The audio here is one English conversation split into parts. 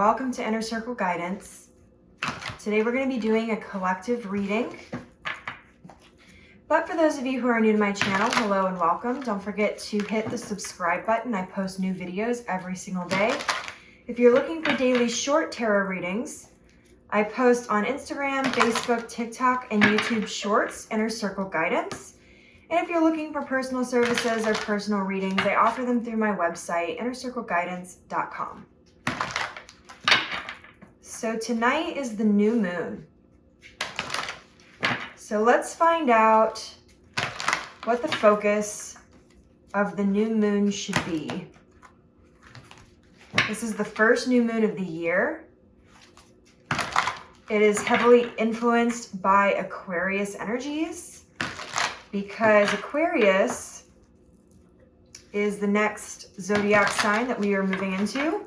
welcome to Inner Circle Guidance. Today we're going to be doing a collective reading. But for those of you who are new to my channel, hello and welcome. Don't forget to hit the subscribe button. I post new videos every single day. If you're looking for daily short tarot readings, I post on Instagram, Facebook, TikTok, and YouTube Shorts, Inner Circle Guidance. And if you're looking for personal services or personal readings, I offer them through my website, innercircleguidance.com. So tonight is the new moon. So let's find out what the focus of the new moon should be. This is the first new moon of the year. It is heavily influenced by Aquarius energies because Aquarius is the next zodiac sign that we are moving into.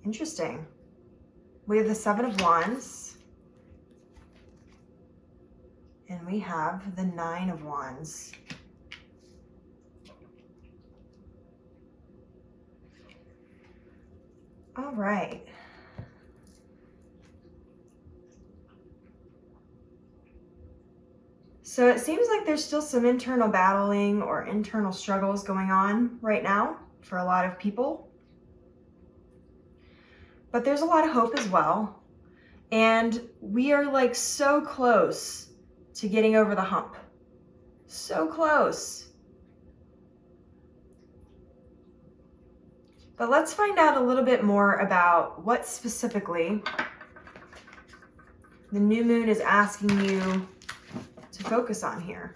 Interesting. We have the Seven of Wands. And we have the Nine of Wands. All right. So it seems like there's still some internal battling or internal struggles going on right now for a lot of people. But there's a lot of hope as well. And we are like so close to getting over the hump. So close. But let's find out a little bit more about what specifically the new moon is asking you to focus on here.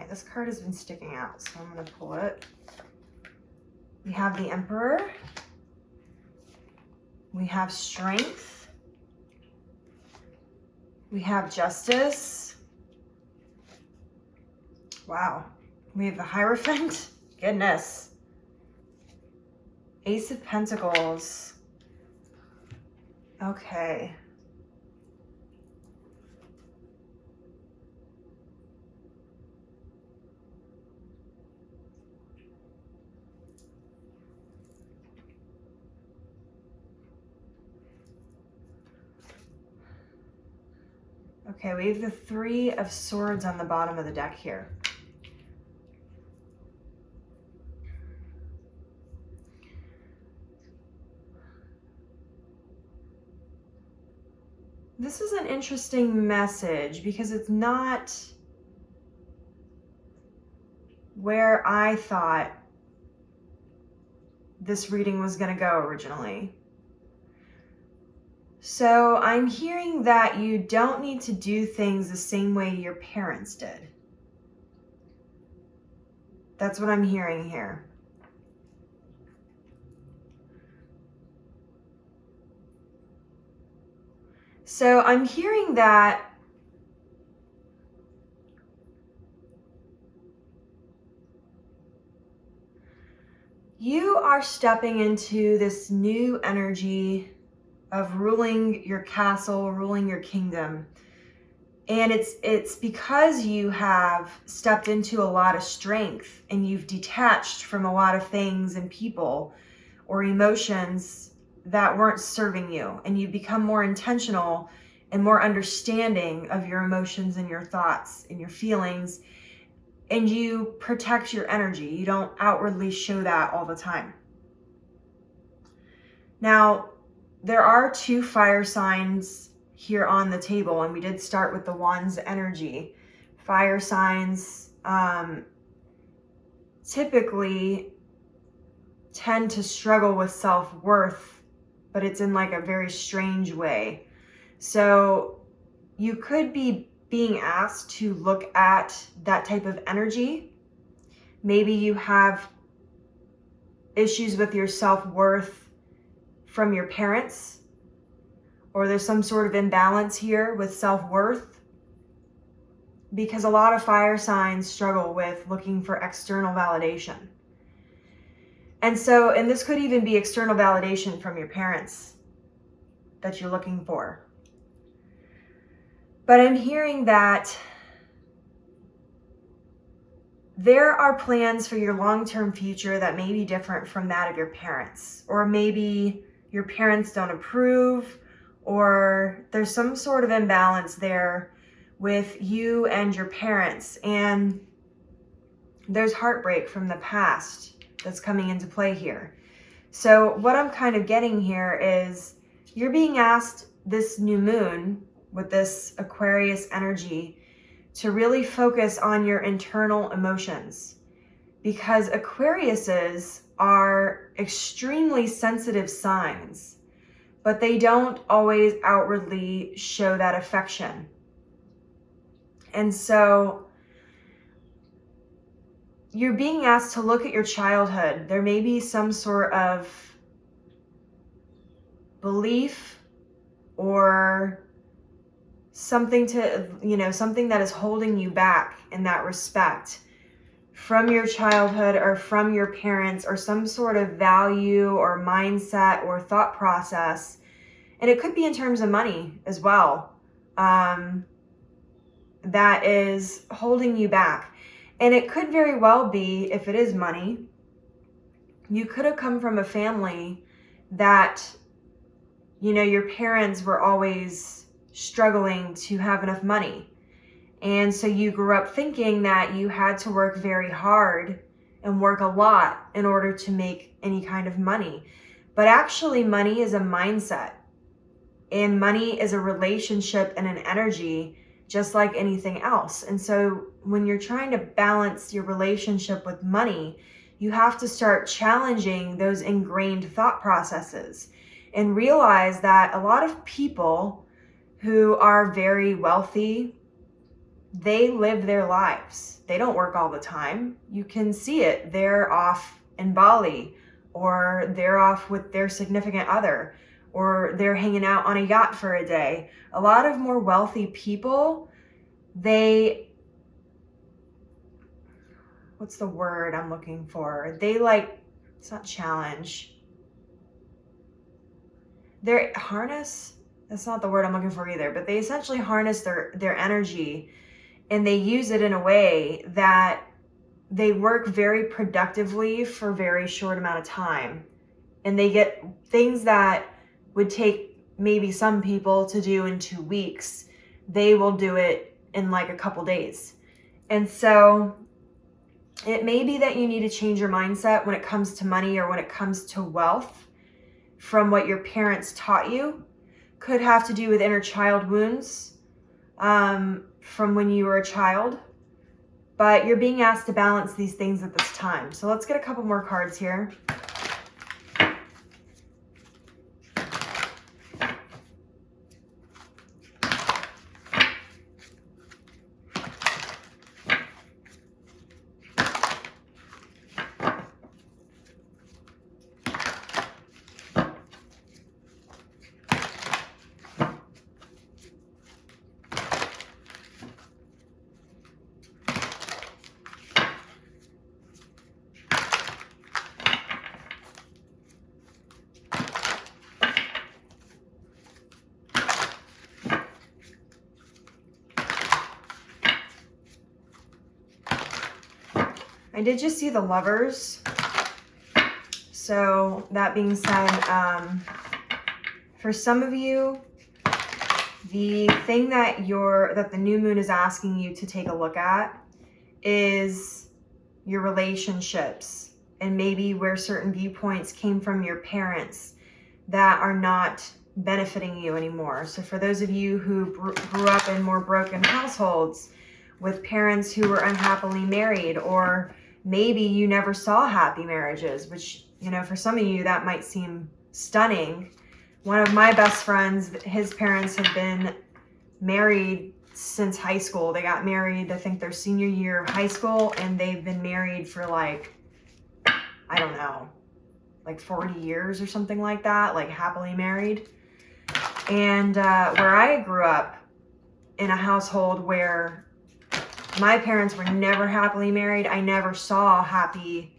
This card has been sticking out, so I'm going to pull it. We have the Emperor. We have Strength. We have Justice. Wow. We have the Hierophant. Goodness. Ace of Pentacles. Okay. Okay, we have the Three of Swords on the bottom of the deck here. This is an interesting message because it's not where I thought this reading was going to go originally. So I'm hearing that you don't need to do things the same way your parents did. That's what I'm hearing here. So I'm hearing that you are stepping into this new energy of ruling your castle, ruling your kingdom. And it's because you have stepped into a lot of strength and you've detached from a lot of things and people or emotions that weren't serving you. And you've become more intentional and more understanding of your emotions and your thoughts and your feelings. And you protect your energy. You don't outwardly show that all the time. Now, there are two fire signs here on the table, and we did start with the Wands energy. Fire signs typically tend to struggle with self-worth, but it's in like a very strange way. So you could be being asked to look at that type of energy. Maybe you have issues with your self-worth from your parents, or there's some sort of imbalance here with self-worth, because a lot of fire signs struggle with looking for external validation. And this could even be external validation from your parents that you're looking for. But I'm hearing that there are plans for your long-term future that may be different from that of your parents, or maybe your parents don't approve, or there's some sort of imbalance there with you and your parents, and there's heartbreak from the past that's coming into play here. So what I'm kind of getting here is you're being asked this new moon with this Aquarius energy to really focus on your internal emotions, because Aquariuses are extremely sensitive signs, but they don't always outwardly show that affection. And so you're being asked to look at your childhood. There may be some sort of belief or something something that is holding you back in that respect from your childhood or from your parents, or some sort of value or mindset or thought process. And it could be in terms of money as well, that is holding you back. And it could very well be, if it is money, you could have come from a family that, your parents were always struggling to have enough money. And so you grew up thinking that you had to work very hard and work a lot in order to make any kind of money. But actually, money is a mindset, and money is a relationship and an energy, just like anything else. And so when you're trying to balance your relationship with money, you have to start challenging those ingrained thought processes and realize that a lot of people who are very wealthy, they live their lives. They don't work all the time. You can see it. They're off in Bali, or they're off with their significant other, or they're hanging out on a yacht for a day. A lot of more wealthy people, what's the word I'm looking for? It's not challenge. They harness, that's not the word I'm looking for either, but they essentially harness their energy, and they use it in a way that they work very productively for a very short amount of time. And they get things that would take maybe some people to do in 2 weeks. They will do it in like a couple days. And so it may be that you need to change your mindset when it comes to money, or when it comes to wealth, from what your parents taught you. Could have to do with inner child wounds from when you were a child. But you're being asked to balance these things at this time. So let's get a couple more cards here. I did just see the Lovers. So that being said, for some of you, the thing that the new moon is asking you to take a look at is your relationships, and maybe where certain viewpoints came from your parents that are not benefiting you anymore. So for those of you who grew up in more broken households with parents who were unhappily married, or maybe you never saw happy marriages, which, for some of you that might seem stunning. One of my best friends, his parents have been married since high school. They got married, I think their senior year of high school, and they've been married for like, I don't know, like 40 years or something like that, like happily married. And where I grew up, in a household where my parents were never happily married, I never saw happy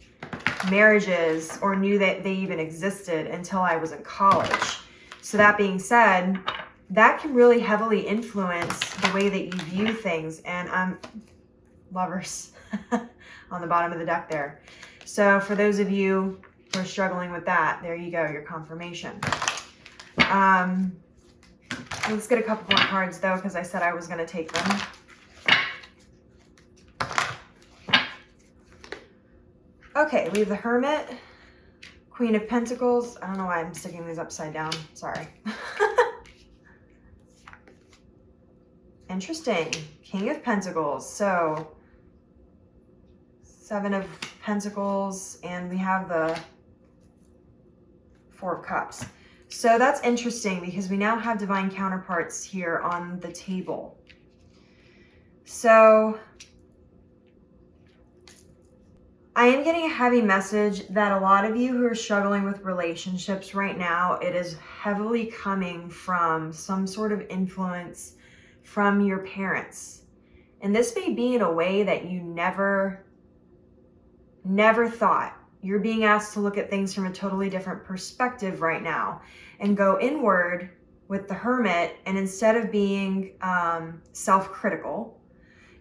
marriages or knew that they even existed until I was in college. So that being said, that can really heavily influence the way that you view things. And Lovers on the bottom of the deck there. So for those of you who are struggling with that, there you go, your confirmation. Let's get a couple more cards though, because I said I was going to take them. Okay, we have the Hermit, Queen of Pentacles. I don't know why I'm sticking these upside down. Sorry. Interesting. King of Pentacles. So, 7 of Pentacles, and we have the 4 of Cups. So that's interesting because we now have divine counterparts here on the table. So I am getting a heavy message that a lot of you who are struggling with relationships right now, it is heavily coming from some sort of influence from your parents. And this may be in a way that you never thought. You're being asked to look at things from a totally different perspective right now and go inward with the Hermit. And instead of being self-critical,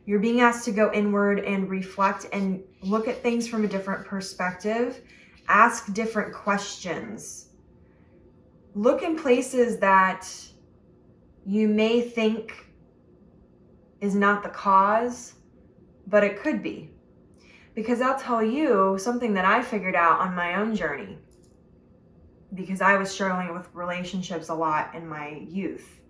you're being asked to go inward and reflect and look at things from a different perspective, ask different questions, look in places that you may think is not the cause, but it could be. Because I'll tell you something that I figured out on my own journey, because I was struggling with relationships a lot in my youth,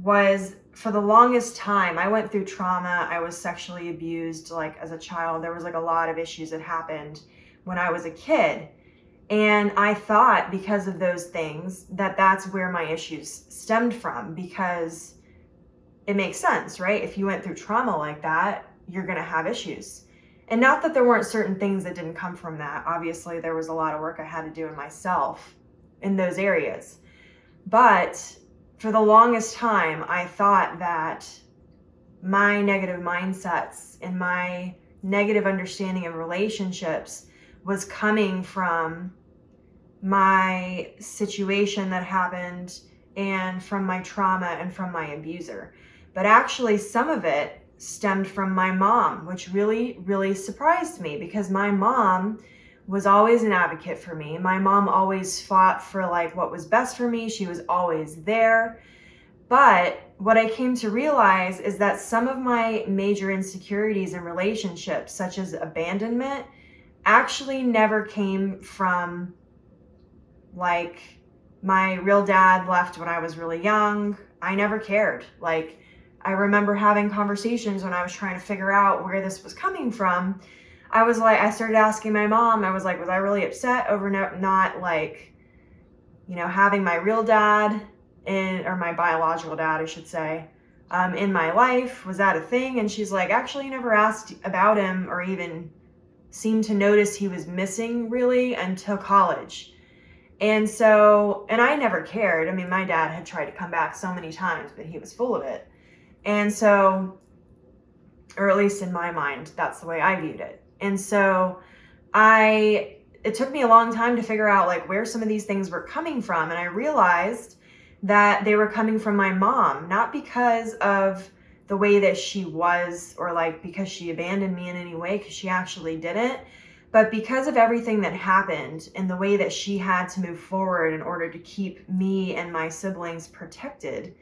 was for the longest time, I went through trauma. I was sexually abused like as a child. There was like a lot of issues that happened when I was a kid. And I thought because of those things that that's where my issues stemmed from, because it makes sense, right? If you went through trauma like that, you're going to have issues. And not that there weren't certain things that didn't come from that. Obviously, there was a lot of work I had to do in myself in those areas. But for the longest time, I thought that my negative mindsets and my negative understanding of relationships was coming from my situation that happened and from my trauma and from my abuser. But actually, some of it stemmed from my mom, which really, really surprised me, because my mom was always an advocate for me. My mom always fought for like what was best for me. She was always there. But what I came to realize is that some of my major insecurities in relationships, such as abandonment, actually never came from like my real dad left when I was really young. I never cared. Like, I remember having conversations when I was trying to figure out where this was coming from. I started asking my mom, I was like, was I really upset over not like, having my real dad or my biological dad, I should say, in my life? Was that a thing? And she's like, actually, you never asked about him or even seemed to notice he was missing really until college. And I never cared. I mean, my dad had tried to come back so many times, but he was full of it. And so, or at least in my mind, that's the way I viewed it. And so it took me a long time to figure out like where some of these things were coming from. And I realized that they were coming from my mom, not because of the way that she was or like because she abandoned me in any way, because she actually didn't, but because of everything that happened and the way that she had to move forward in order to keep me and my siblings protected.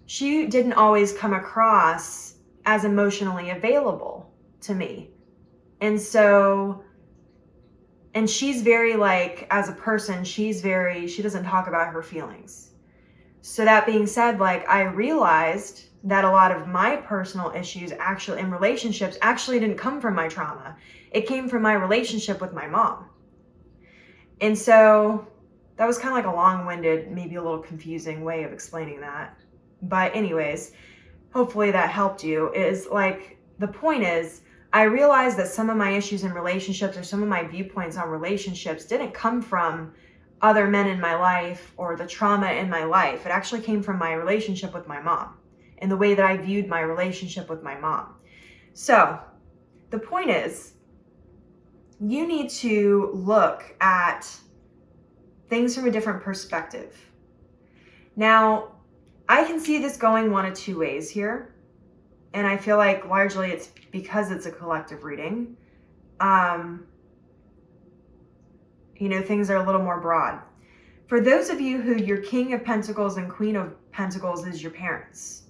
She didn't always come across as emotionally available to me. And she's very like, as a person, she doesn't talk about her feelings. So that being said, like I realized that a lot of my personal issues actually in relationships actually didn't come from my trauma. It came from my relationship with my mom. And so that was kind of like a long-winded, maybe a little confusing way of explaining that. But anyways, hopefully that helped you, is like, the point is, I realized that some of my issues in relationships or some of my viewpoints on relationships didn't come from other men in my life or the trauma in my life. It actually came from my relationship with my mom and the way that I viewed my relationship with my mom. So the point is, you need to look at things from a different perspective. Now, I can see this going one of two ways here. And I feel like largely it's because it's a collective reading. Things are a little more broad. For those of you who your King of Pentacles and Queen of Pentacles is your parents.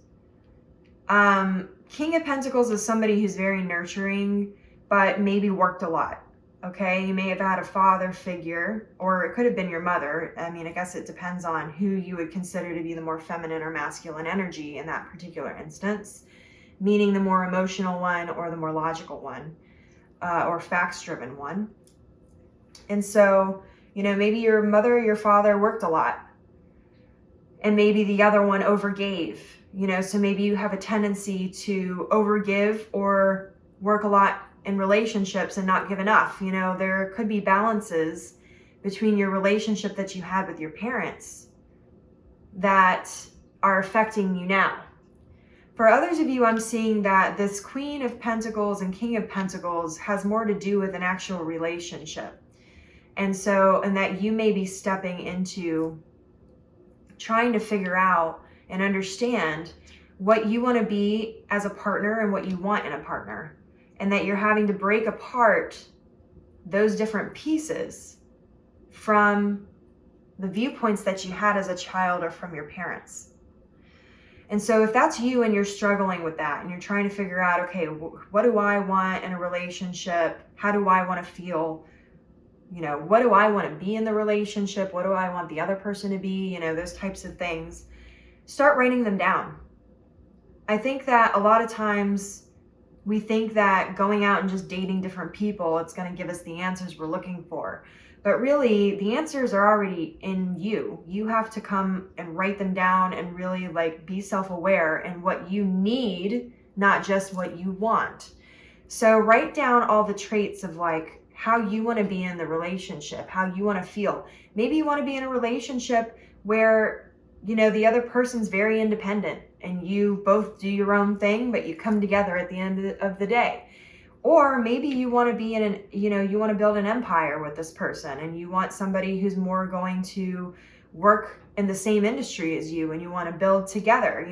King of Pentacles is somebody who's very nurturing, but maybe worked a lot. Okay, you may have had a father figure, or it could have been your mother. I mean, I guess it depends on who you would consider to be the more feminine or masculine energy in that particular instance, meaning the more emotional one or the more logical one, or facts-driven one. And so, maybe your mother or your father worked a lot, and maybe the other one overgave, so maybe you have a tendency to overgive or work a lot in relationships and not give enough. There could be balances between your relationship that you had with your parents that are affecting you now. For others of you, I'm seeing that this Queen of Pentacles and King of Pentacles has more to do with an actual relationship. And that you may be stepping into trying to figure out and understand what you want to be as a partner and what you want in a partner. And that you're having to break apart those different pieces from the viewpoints that you had as a child or from your parents. And so if that's you and you're struggling with that and you're trying to figure out, okay, what do I want in a relationship? How do I want to feel? What do I want to be in the relationship? What do I want the other person to be? Those types of things. Start writing them down. I think that a lot of times we think that going out and just dating different people, it's going to give us the answers we're looking for. But really, the answers are already in you. You have to come and write them down and really be self-aware in what you need, not just what you want. So write down all the traits of how you want to be in the relationship, how you want to feel. Maybe you want to be in a relationship where, the other person's very independent and you both do your own thing, but you come together at the end of the day. Or maybe you want to be in you want to build an empire with this person and you want somebody who's more going to work in the same industry as you and you want to build together,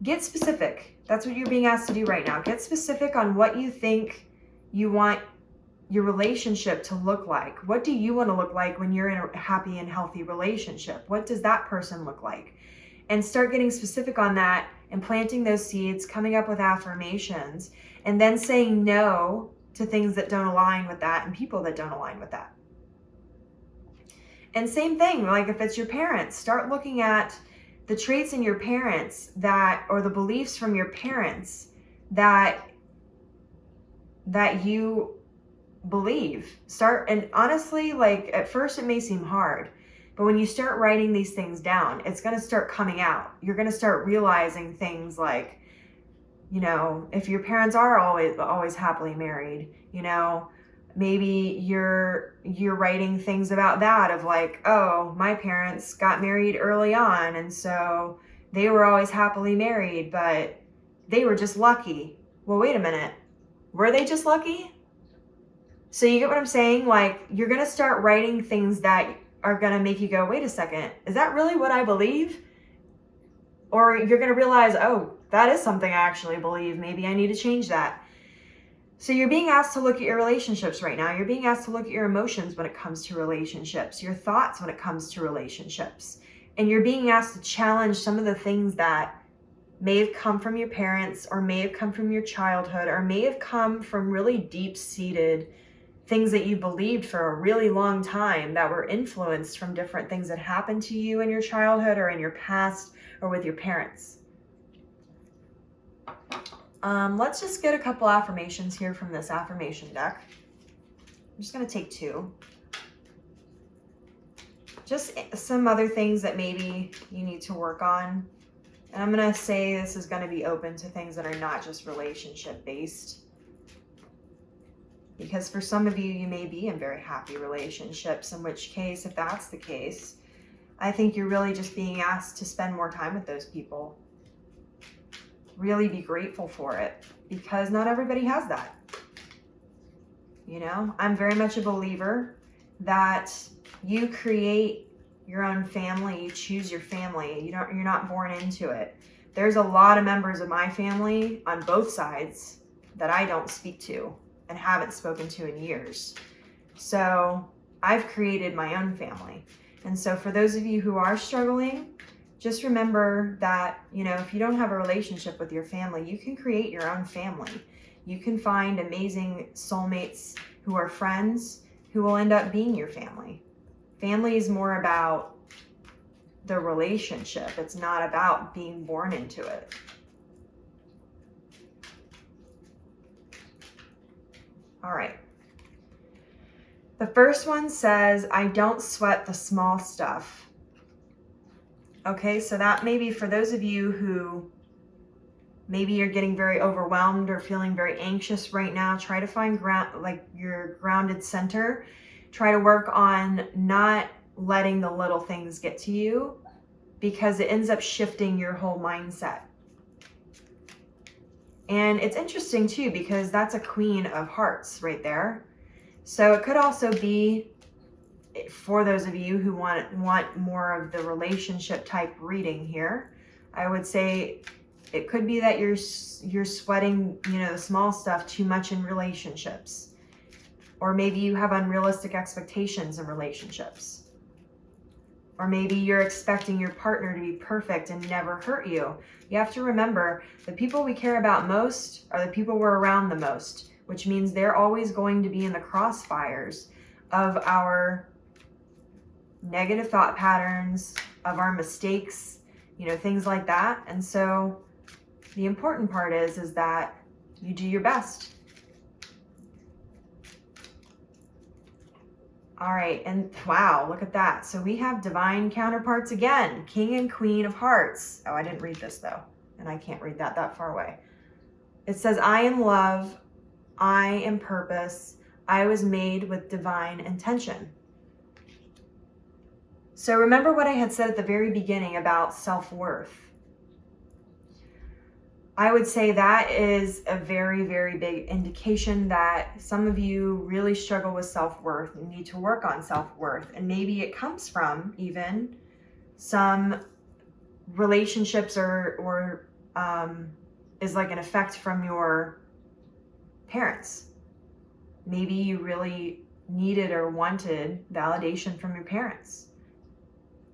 Get specific. That's what you're being asked to do right now. Get specific on what you think you want your relationship to look like. What do you want to look like when you're in a happy and healthy relationship? What does that person look like? And start getting specific on that and planting those seeds, coming up with affirmations, and then saying no to things that don't align with that and people that don't align with that. And same thing, if it's your parents, start looking at the traits in your parents or the beliefs from your parents that you believe. And honestly, at first it may seem hard, but when you start writing these things down, it's going to start coming out. You're going to start realizing things if your parents are always happily married, maybe you're writing things about that of oh, my parents got married early on and so they were always happily married, but they were just lucky. Well, wait a minute. Were they just lucky? So you get what I'm saying? You're going to start writing things that are going to make you go, wait a second, is that really what I believe? Or you're going to realize, oh, that is something I actually believe. Maybe I need to change that. So you're being asked to look at your relationships right now. You're being asked to look at your emotions when it comes to relationships, your thoughts when it comes to relationships. And you're being asked to challenge some of the things that may have come from your parents or may have come from your childhood or may have come from really deep-seated things that you believed for a really long time that were influenced from different things that happened to you in your childhood or in your past or with your parents. Let's just get a couple affirmations here from this affirmation deck. I'm just going to take 2. Just some other things that maybe you need to work on And I'm going to say this is going to be open to things that are not just relationship based. Because for some of you, you may be in very happy relationships, in which case, if that's the case, I think you're really just being asked to spend more time with those people. Really be grateful for it, because not everybody has that. You know, I'm very much a believer that you create your own family, you choose your family. You're not born into it. There's a lot of members of my family on both sides that I don't speak to and haven't spoken to in years. So I've created my own family. And so for those of you who are struggling, just remember that, you know, if you don't have a relationship with your family, you can create your own family. You can find amazing soulmates who are friends who will end up being your family. Family is more about the relationship. It's not about being born into it. All right. The first one says, I don't sweat the small stuff. Okay, so that may be for those of you who maybe you're getting very overwhelmed or feeling very anxious right now. Try to find your grounded center. Try to work on not letting the little things get to you, because it ends up shifting your whole mindset. And it's interesting too, because that's a Queen of Hearts right there. So it could also be for those of you who want more of the relationship type reading here. I would say it could be that you're sweating, you know, the small stuff too much in relationships. Or maybe you have unrealistic expectations in relationships. Or maybe you're expecting your partner to be perfect and never hurt you. You have to remember, the people we care about most are the people we're around the most, which means they're always going to be in the crossfires of our negative thought patterns, of our mistakes, you know, things like that. And so the important part is that you do your best. All right, and wow, look at that. So we have divine counterparts again, King and Queen of Hearts. Oh, I didn't read this though, and I can't read that far away. It says, I am love, I am purpose, I was made with divine intention. So remember what I had said at the very beginning about self-worth. I would say that is a very, very big indication that some of you really struggle with self-worth and need to work on self-worth. And maybe it comes from even some relationships or is like an effect from your parents. Maybe you really needed or wanted validation from your parents.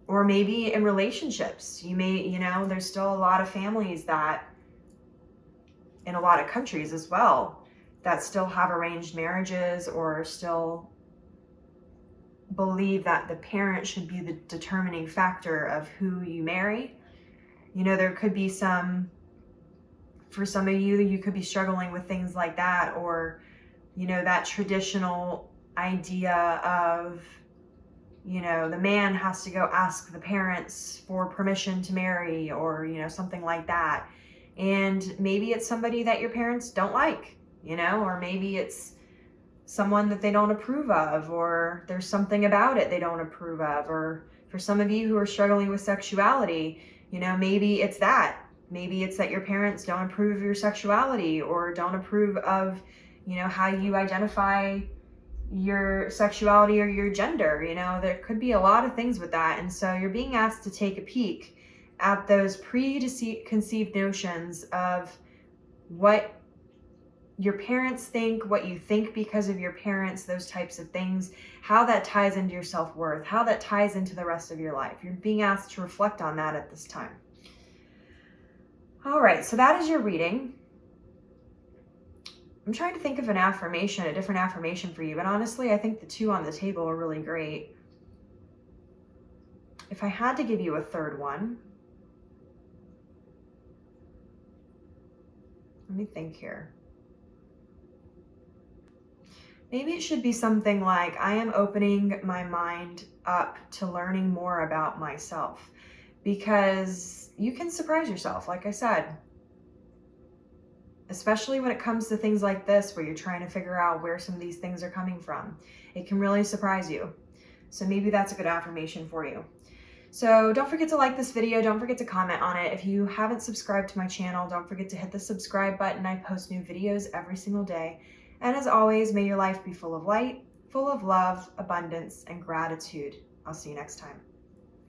Or maybe in relationships, there's still a lot of families that, in a lot of countries as well, that still have arranged marriages or still believe that the parent should be the determining factor of who you marry. You know, there could be for some of you, you could be struggling with things like that, or, you know, that traditional idea of, you know, the man has to go ask the parents for permission to marry, or, you know, something like that. And maybe it's somebody that your parents don't like, you know, or maybe it's someone that they don't approve of, or there's something about it they don't approve of. Or for some of you who are struggling with sexuality, you know, maybe it's that. Maybe it's that your parents don't approve of your sexuality, or don't approve of, you know, how you identify your sexuality or your gender. You know, there could be a lot of things with that. And so you're being asked to take a peek at those preconceived notions of what your parents think, what you think because of your parents, those types of things, how that ties into your self-worth, how that ties into the rest of your life. You're being asked to reflect on that at this time. All right, so that is your reading. I'm trying to think of an affirmation, a different affirmation for you, but honestly, I think the two on the table are really great. If I had to give you a third one, let me think here. Maybe it should be something like, I am opening my mind up to learning more about myself. because you can surprise yourself, like I said. Especially when it comes to things like this, where you're trying to figure out where some of these things are coming from. It can really surprise you. So maybe that's a good affirmation for you. So don't forget to like this video. Don't forget to comment on it. If you haven't subscribed to my channel, don't forget to hit the subscribe button. I post new videos every single day. And as always, may your life be full of light, full of love, abundance, and gratitude. I'll see you next time.